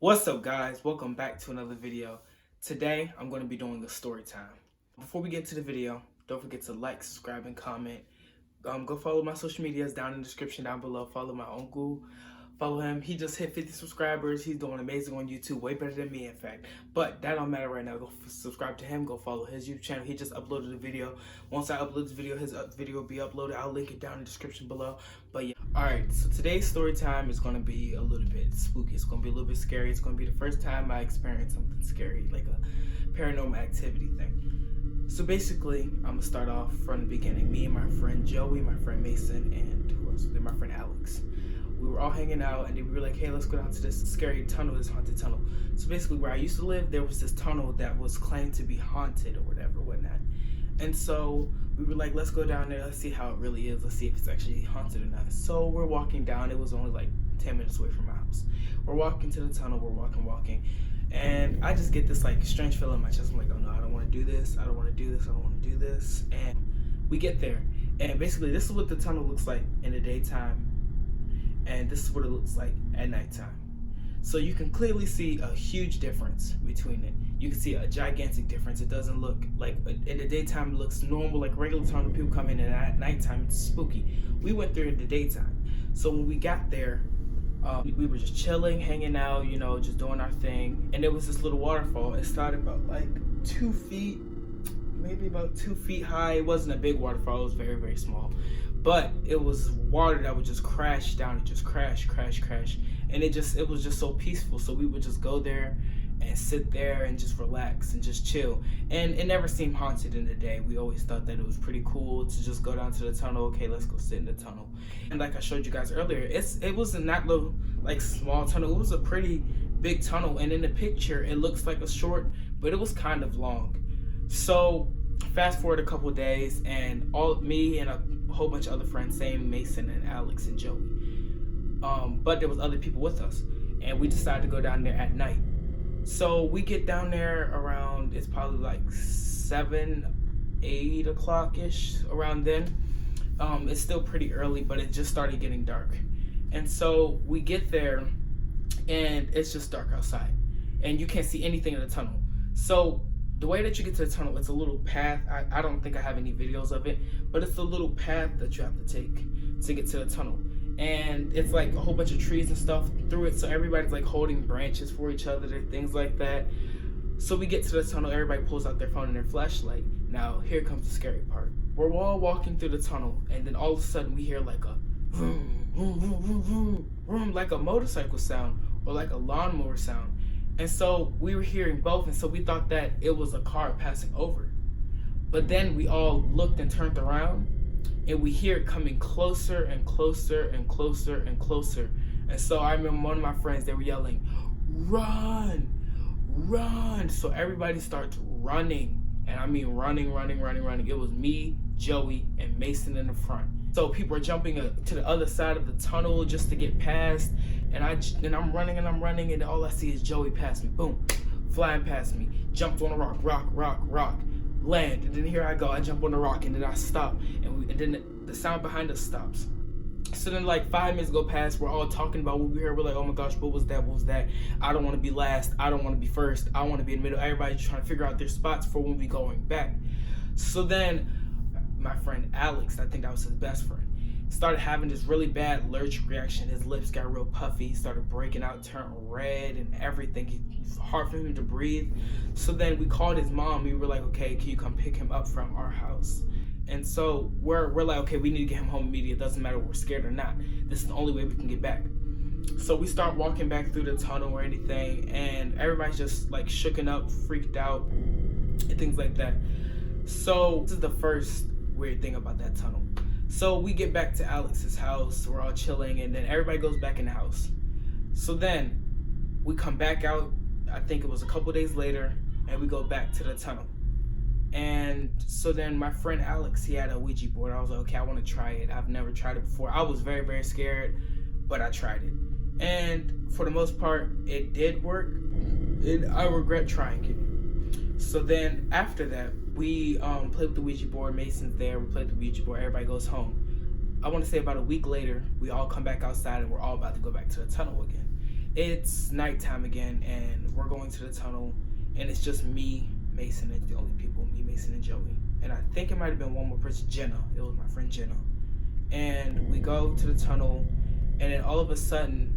What's up, guys? Welcome back to another video. Today I'm going to be doing a story time. Before we get to the video, don't forget to like, subscribe, and comment. Go follow my social medias down in the description down below. Follow my uncle. Follow him. He just hit 50 subscribers. He's doing amazing on YouTube, way better than me, in fact. But that don't matter right now. Go subscribe to him. Go follow his YouTube channel. He just uploaded a video. Once I upload this video, his video will be uploaded. I'll link it down in the description below. But yeah. Alright, so today's story time is going to be a little bit spooky. It's going to be a little bit scary. It's going to be the first time I experienced something scary, like a paranormal activity thing. So basically, I'm going to start off from the beginning. Me and my friend Joey, my friend Mason, and who else? Then my friend Alex. We were all hanging out, and then we were like, hey, let's go down to this scary tunnel, this haunted tunnel. So basically, where I used to live, there was this tunnel that was claimed to be haunted or whatnot. And so we were like, let's go down there, let's see how it really is, let's see if it's actually haunted or not. So we're walking down. It was only like 10 minutes away from my house. We're walking to the tunnel, we're walking. And I just get this like strange feeling in my chest. I'm like, oh no, I don't want to do this, I don't want to do this, I don't want to do this. And we get there, and basically this is what the tunnel looks like in the daytime, and this is what it looks like at nighttime. So you can clearly see a huge difference between it. You can see a gigantic difference. It doesn't look like, in the daytime it looks normal, like regular tunnel. People come in, and at nighttime it's spooky. We went through it in the daytime. So when we got there, we were just chilling, hanging out, you know, just doing our thing. And there was this little waterfall. It started about like 2 feet, maybe about 2 feet high. It wasn't a big waterfall. It was very, very small. But it was water that would just crash down. It just crash. And it was just so peaceful. So we would just go there and sit there and just relax and just chill. And it never seemed haunted in the day. We always thought that it was pretty cool to just go down to the tunnel. Okay, let's go sit in the tunnel. And like I showed you guys earlier, it wasn't that little like small tunnel. It was a pretty big tunnel. And in the picture, it looks like a short, but it was kind of long. So fast forward a couple days, and me and a whole bunch of other friends, same Mason and Alex and Joey. But there was other people with us, and we decided to go down there at night. So we get down there around, it's probably like 7, 8 o'clock-ish, around then. It's still pretty early, but it just started getting dark. And so we get there, and it's just dark outside, and you can't see anything in the tunnel. So the way that you get to the tunnel, it's a little path. I don't think I have any videos of it, but it's a little path that you have to take to get to the tunnel. And it's like a whole bunch of trees and stuff through it, so everybody's like holding branches for each other, things like that. So we get to the tunnel, everybody pulls out their phone and their flashlight. Now, here comes the scary part. We're all walking through the tunnel, and then all of a sudden we hear like a vroom, vroom, vroom, vroom, vroom, vroom, like a motorcycle sound or like a lawnmower sound. And so we were hearing both, and so we thought that it was a car passing over. But then we all looked and turned around, and we hear it coming closer and closer and closer and closer. And so I remember one of my friends, they were yelling, run, run. So everybody starts running, and I mean running. It was me, Joey, and Mason in the front. So people are jumping to the other side of the tunnel just to get past, and I'm running, and all I see is Joey pass me, boom, flying past me, jumped on a rock, land, and then here I go, I jump on the rock, and then I stop, and then the sound behind us stops. So then like 5 minutes go past, we're all talking about what we heard. We're like, oh my gosh, what was that? I don't want to be last, I don't want to be first, I want to be in the middle. Everybody's trying to figure out their spots for when we going back. So then my friend Alex, I think that was his best friend, started having this really bad allergic reaction. His lips got real puffy, he started breaking out, turned red and everything. It's hard for him to breathe. So then we called his mom. We were like, okay, can you come pick him up from our house? And so we're like, okay, we need to get him home immediately. It doesn't matter if we're scared or not. This is the only way we can get back. So we start walking back through the tunnel or anything, and everybody's just like shooken up, freaked out, and things like that. So this is the first weird thing about that tunnel. So we get back to Alex's house, we're all chilling, and then everybody goes back in the house. So then we come back out, I think it was a couple days later, and we go back to the tunnel. And so then my friend Alex, he had a Ouija board. I was like, okay, I want to try it. I've never tried it before. I was very, very scared, but I tried it. And for the most part, it did work. I regret trying it. So then after that, we played with the Ouija board. Mason's there, we played the Ouija board, everybody goes home. I want to say about a week later, we all come back outside, and we're all about to go back to the tunnel again. It's nighttime again, and we're going to the tunnel, and it's just me, Mason, and the only people, me, Mason, and Joey. And I think it might have been one more person, Jenna. It was my friend Jenna. And we go to the tunnel, and then all of a sudden,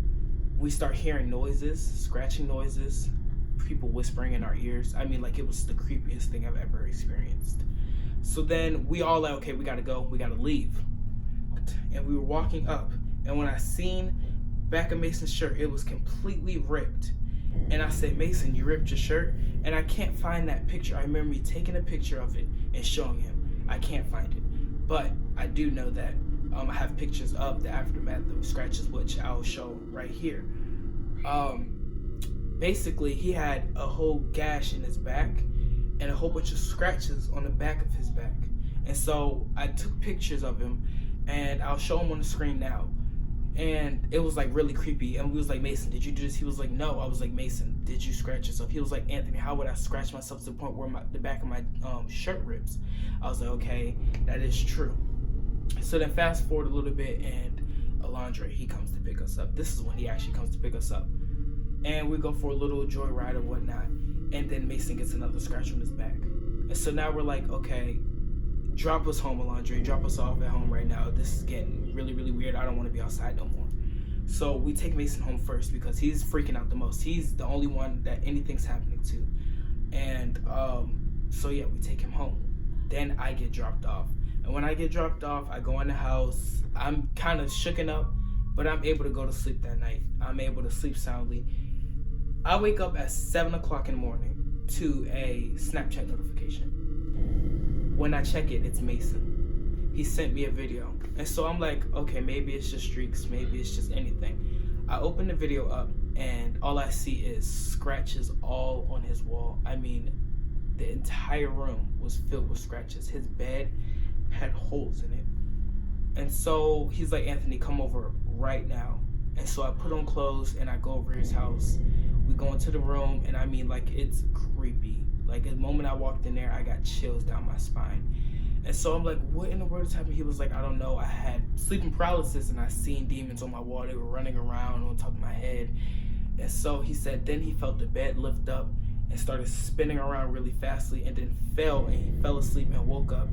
we start hearing noises, scratching noises, people whispering in our ears. I mean, like, it was the creepiest thing I've ever experienced. So then we all like, okay, we gotta go, we gotta leave. And we were walking up, and when I seen back of Mason's shirt, it was completely ripped. And I said, Mason, you ripped your shirt? And I can't find that picture. I remember me taking a picture of it and showing him. I can't find it. But I do know that I have pictures of the aftermath of scratches, which I'll show right here. Basically, he had a whole gash in his back and a whole bunch of scratches on the back of his back. And so I took pictures of him, and I'll show him on the screen now. And it was like really creepy. And we was like, Mason, did you do this? He was like, no. I was like, Mason, did you scratch yourself? He was like, Anthony, how would I scratch myself to the point where the back of my shirt rips? I was like, okay, that is true. So then fast forward a little bit, and Alondre, he comes to pick us up. This is when he actually comes to pick us up. And we go for a little joyride or whatnot. And then Mason gets another scratch on his back. And so now we're like, okay, drop us home, Alondre. Drop us off at home right now. This is getting really, really weird. I don't want to be outside no more. So we take Mason home first because he's freaking out the most. He's the only one that anything's happening to. And so yeah, we take him home. Then I get dropped off. And when I get dropped off, I go in the house. I'm kind of shooken up, but I'm able to go to sleep that night. I'm able to sleep soundly. I wake up at 7 o'clock in the morning to a Snapchat notification. When I check it, it's Mason. He sent me a video. And so I'm like, okay, maybe it's just streaks, maybe it's just anything. I open the video up, and all I see is scratches all on his wall. I mean, the entire room was filled with scratches. His bed had holes in it. And so he's like, Anthony, come over right now. And so I put on clothes and I go over his house. We go into the room, and I mean, like, it's creepy. Like, the moment I walked in there, I got chills down my spine. And so I'm like, what in the world is happening? He was like, I don't know. I had sleeping paralysis, and I seen demons on my wall. They were running around on top of my head. And so he said, then he felt the bed lift up and started spinning around really fastly, and then fell, and he fell asleep and woke up,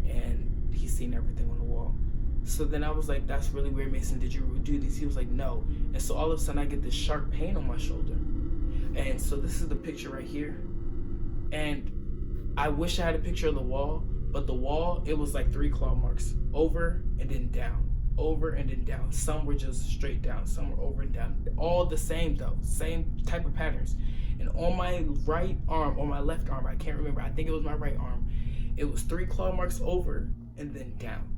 and he seen everything on the wall. So then I was like, that's really weird, Mason. Did you do this? He was like, no. And so all of a sudden I get this sharp pain on my shoulder. And so this is the picture right here. And I wish I had a picture of the wall, but the wall, it was like 3 claw marks, over and then down, over and then down. Some were just straight down, some were over and down. All the same though, same type of patterns. And on my right arm, or my left arm, I can't remember, I think it was my right arm, it was 3 claw marks over and then down.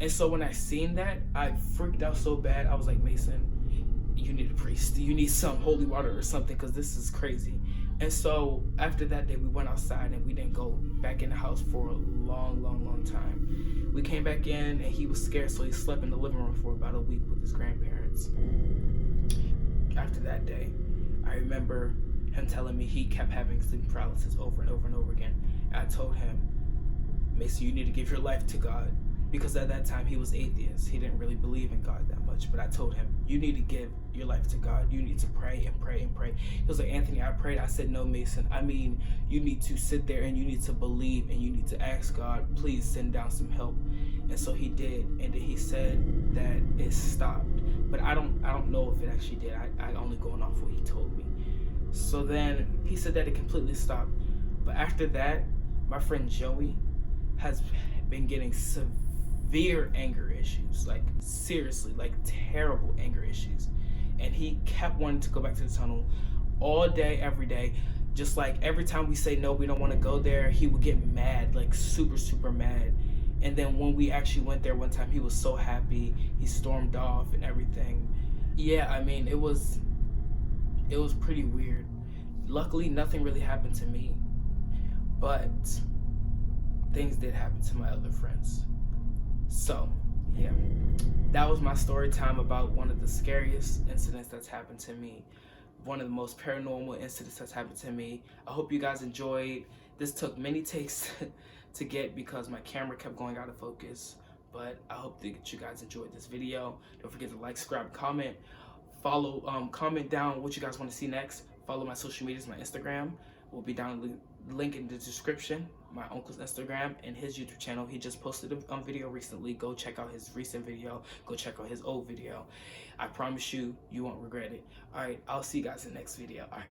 And so when I seen that, I freaked out so bad. I was like, Mason, you need a priest. You need some holy water or something, because this is crazy. And so after that day, we went outside, and we didn't go back in the house for a long, long, long time. We came back in, and he was scared, so he slept in the living room for about a week with his grandparents. After that day, I remember him telling me he kept having sleep paralysis over and over and over again. And I told him, Mason, you need to give your life to God. Because at that time he was atheist. He didn't really believe in God that much. But I told him, you need to give your life to God. You need to pray and pray and pray. He was like, Anthony, I prayed. I said, no, Mason. I mean, you need to sit there and you need to believe and you need to ask God, please send down some help. And so he did. And then he said that it stopped. But I don't know if it actually did. I only going off what he told me. So then he said that it completely stopped. But after that, my friend Joey has been getting severe anger issues, like seriously, like terrible anger issues. And he kept wanting to go back to the tunnel all day, every day. Just like every time we say no, we don't want to go there, he would get mad, like super, super mad. And then when we actually went there one time, he was so happy. He stormed off and everything. Yeah, I mean, it was pretty weird. Luckily, nothing really happened to me, but things did happen to my other friends. So, yeah, that was my story time about one of the scariest incidents that's happened to me. One of the most paranormal incidents that's happened to me. I hope you guys enjoyed. This took many takes to get because my camera kept going out of focus. But I hope that you guys enjoyed this video. Don't forget to like, subscribe, comment. Follow, comment down what you guys want to see next. Follow my social medias. My Instagram will be down the link in the description. My uncle's Instagram and his YouTube channel. He just posted a video recently. Go check out his recent video. Go check out his old video. I promise you, you won't regret it. All right, I'll see you guys in the next video. All right.